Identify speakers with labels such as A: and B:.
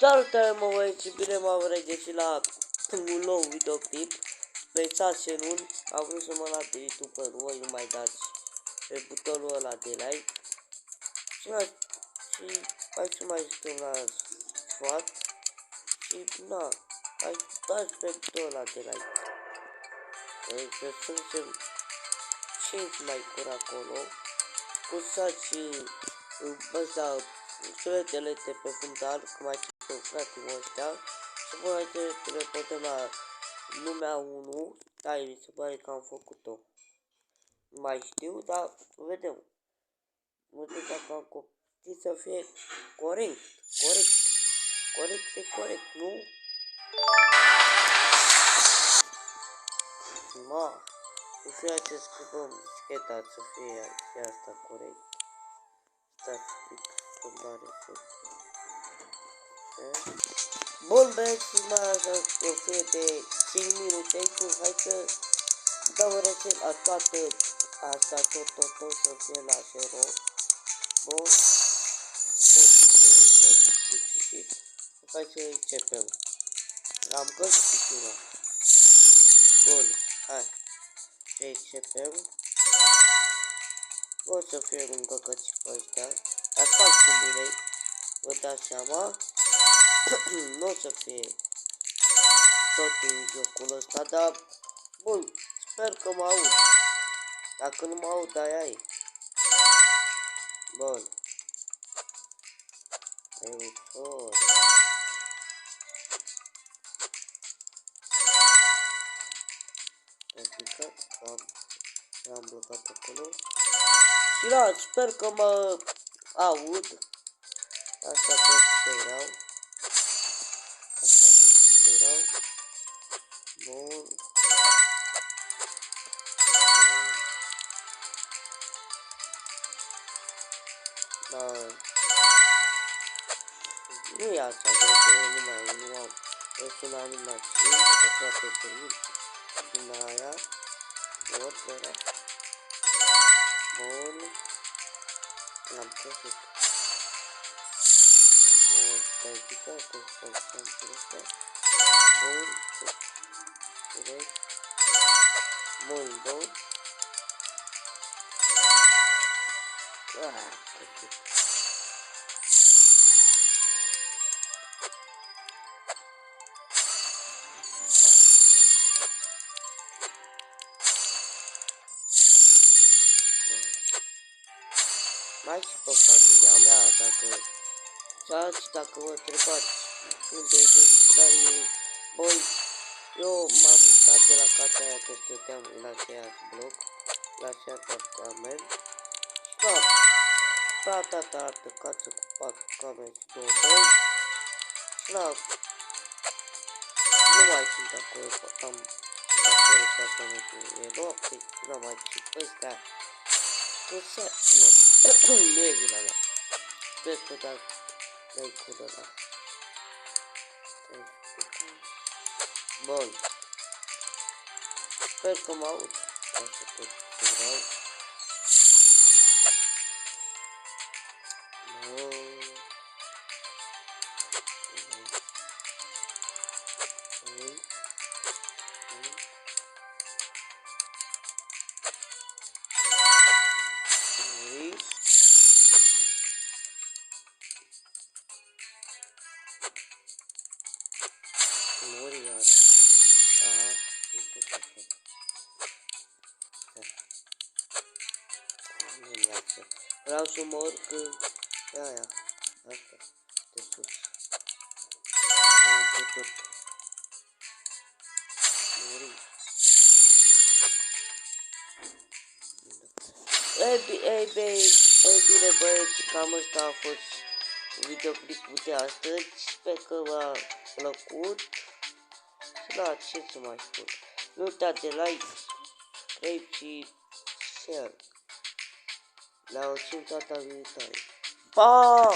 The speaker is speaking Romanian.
A: Salutare, mă băieți, și bine m-am regăsit la un nou videoclip. Pe 6 luni am vrut să mă las de YouTube, voi nu mai dați pe butonul ăla de like. Și hai să mai stăm la sfat. Și na, hai dați pe butonul ăla de like. Să strângem 5 like-uri acolo. Scuzați ăsta suletele de pe fundal, cum mai citim frații ăștia. Și voi mai teleportăm la lumea 1. Da, mi se pare că am făcut-o. Nu mai știu, dar vedem. Vedem dacă am copii să fie corect. Corect, nu? Ma, nu fie să schimbăm scheta să fie și asta corect. Stați un pic, schimbare bun, băieți, mai așa o fie de 5 minute, hai să dau rețet la toată asta, tot să fie la 0. Bun, hai să începem. Am găsit ceva. Bun, hai să începem. O să fie un găgăți pe ăștia. Dar fac bine, vă dați seama. Nu o să fie tot în jocul ăsta, dar bun, sper că mă aud. Dacă nu mă aud, aia e. Bun. E ușor. Am blocat acolo. Și da, sper că mă aud. Asta tot ce vreau. Bun. Da. Nu e asta, cred că nu am. Eu sunt animații, că aproape termin. Din aia. Bun. L-am păsit. Stai picat, să ăsta. Bun. Direct. Bun. Mai și pe familia mea, dacă vă întrebați unde e David, băi, eu m-am mutat de la casa aia, că stăteam la aceeași bloc, la aceeași apartament. Și da, tata a arată casă cu 4 camere și 2 băi. Și da, nu mai sunt acolo, am acolo apartamentul, e noapte, nu mai sunt ăstea. Nu e vina mea. Sper că dai cură ăla. Bun. Sper că mă aud. Asta tot ce vreau. Vreau să mă urc pe aia, asta, de sus. Am putut muri. Ei bine băieți, cam ăsta a fost videoclipul de astăzi. Sper că v-a plăcut. Și la ce să mai spun. Nu uitați de like, subscribe și share. La o data viitoare. Pa!